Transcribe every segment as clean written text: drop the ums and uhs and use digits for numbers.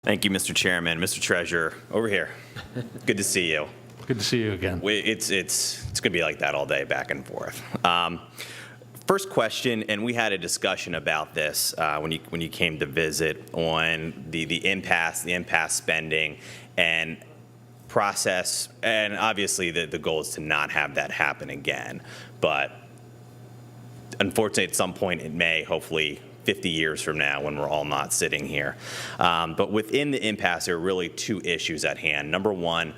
Thank you, Mr. Chairman. Mr. Treasurer, over here. Good to see you. Good to see you again. It's going to be like that all day, back and forth. First question, and we had a discussion about this when you came to visit on the impasse spending and process, and obviously the goal is to not have that happen again. But unfortunately, at some point it may, hopefully 50 years from now when we're all not sitting here. But within the impasse, there are really two issues at hand. Number one,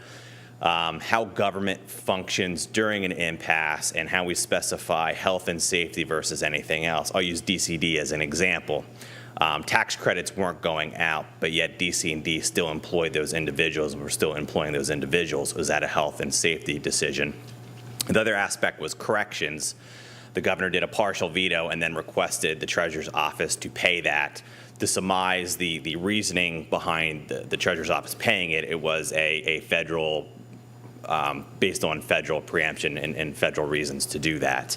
how government functions during an impasse and how we specify health and safety versus anything else. I'll use DCD as an example. Tax credits weren't going out, but yet DC&D still employed those individuals, and we're still employing those individuals. Was that a health and safety decision? The other aspect was corrections. The governor did a partial veto and then requested the Treasurer's office to pay that. To surmise the reasoning behind the Treasurer's office paying it, it was a federal, based on federal preemption and federal reasons to do that.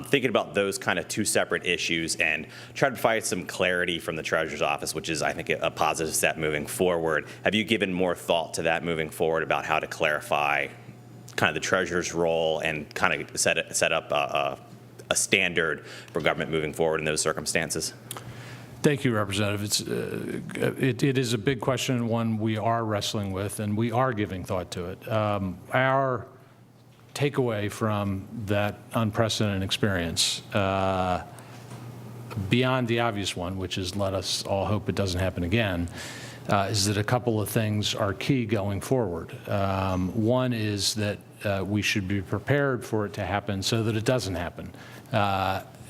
Thinking about those kind of two separate issues and try to provide some clarity from the Treasurer's office, which is, I think, a positive step moving forward. Have you given more thought to that moving forward about how to clarify kind of the Treasurer's role and kind of set up a standard for government moving forward in those circumstances? Thank you, Representative. It is a big question, and one we are wrestling with, and we are giving thought to it. Our takeaway from that unprecedented experience, beyond the obvious one, which is let us all hope it doesn't happen again, is that a couple of things are key going forward. One is that we should be prepared for it to happen so that it doesn't happen.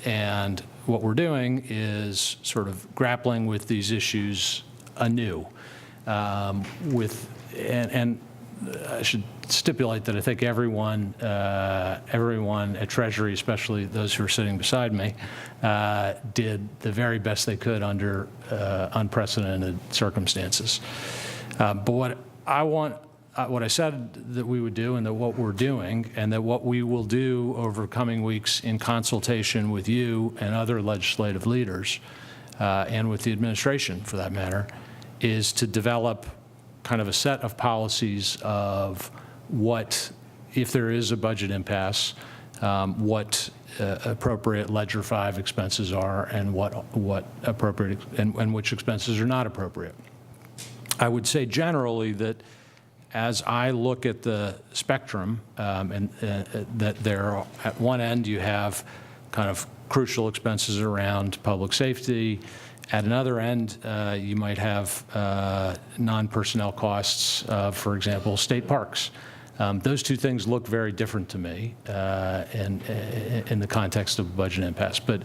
And what we're doing is sort of grappling with these issues anew. And I should stipulate that I think everyone at Treasury, especially those who are sitting beside me, did the very best they could under unprecedented circumstances. But what I said that we would do, and that what we're doing, and that what we will do over coming weeks in consultation with you and other legislative leaders, and with the administration for that matter, is to develop kind of a set of policies of what, if there is a budget impasse, what appropriate Ledger 5 expenses are, and what appropriate and which expenses are not appropriate. I would say generally that as I look at the spectrum, that there, at one end you have kind of crucial expenses around public safety. At another end, you might have non-personnel costs, for example, state parks. Those two things look very different to me in the context of a budget impasse. But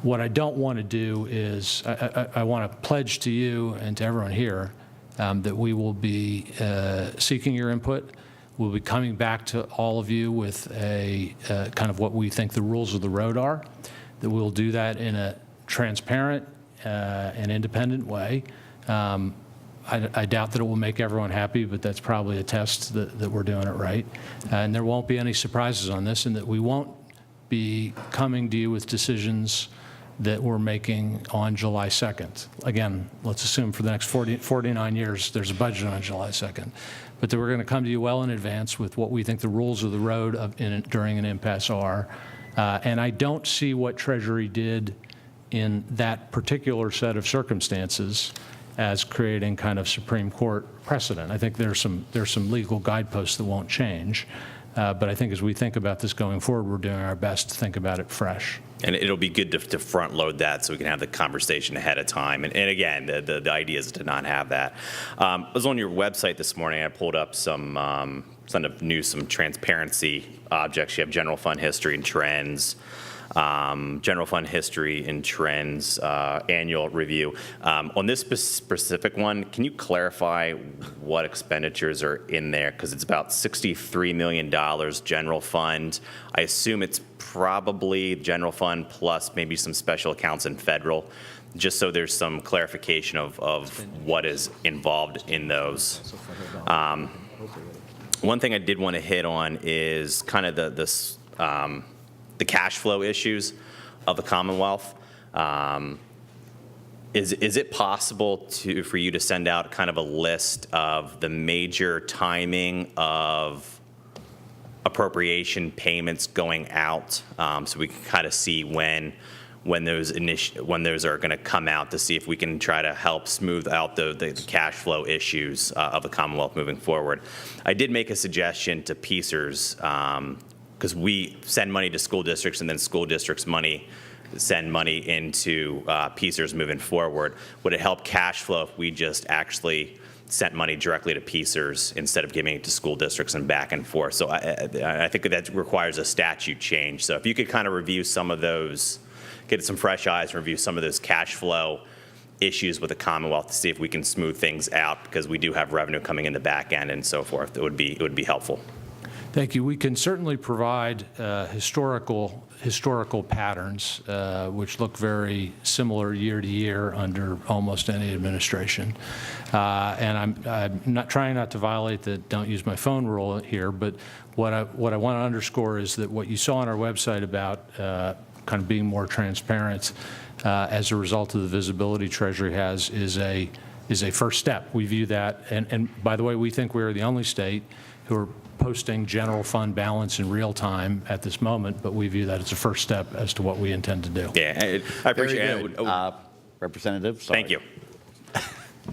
what I don't want to do is, I want to pledge to you and to everyone here that we will be seeking your input. We'll be coming back to all of you with a kind of what we think the rules of the road are, that we'll do that in a transparent and independent way. I doubt that it will make everyone happy, but that's probably a test that we're doing it right. And there won't be any surprises on this, and that we won't be coming to you with decisions that we're making on July 2nd. Again, let's assume for the next 49 years there's a budget on July 2nd. But that we're going to come to you well in advance with what we think the rules of the road during an impasse are. And I don't see what Treasury did in that particular set of circumstances as creating kind of Supreme Court precedent. I think there's some legal guideposts that won't change. But I think as we think about this going forward, we're doing our best to think about it fresh. And it'll be good to front load that so we can have the conversation ahead of time. And again, the idea is to not have that. I was on your website this morning. I pulled up some transparency objects. You have general fund history and trends. General fund history and trends annual review. On this specific one, can you clarify what expenditures are in there? Because it's about $63 million general fund. I assume it's probably general fund plus maybe some special accounts and federal, just so there's some clarification of what is involved in those. One thing I did want to hit on is kind of the cash flow issues of the Commonwealth. Is it possible for you to send out kind of a list of the major timing of appropriation payments going out, so we can kind of see when those are going to come out, to see if we can try to help smooth out the cash flow issues of the Commonwealth moving forward? I did make a suggestion to PCERS, because we send money to school districts, and then school districts send money into PCERS moving forward. Would it help cash flow if we just actually sent money directly to PCERS instead of giving it to school districts and back and forth? So I think that requires a statute change. So if you could kind of review some of those, get some fresh eyes, review some of those cash flow issues with the Commonwealth to see if we can smooth things out, because we do have revenue coming in the back end and so forth. It would be helpful. Thank you. We can certainly provide historical patterns, which look very similar year to year under almost any administration. And I'm not trying not to violate the don't use my phone rule here, but what I want to underscore is that what you saw on our website about kind of being more transparent as a result of the visibility Treasury has is a first step. We view that, and by the way, we think we're the only state who are posting general fund balance in real time at this moment, but we view that as a first step as to what we intend to do. Yeah, I appreciate Very it. good. Representative, sorry. Thank you.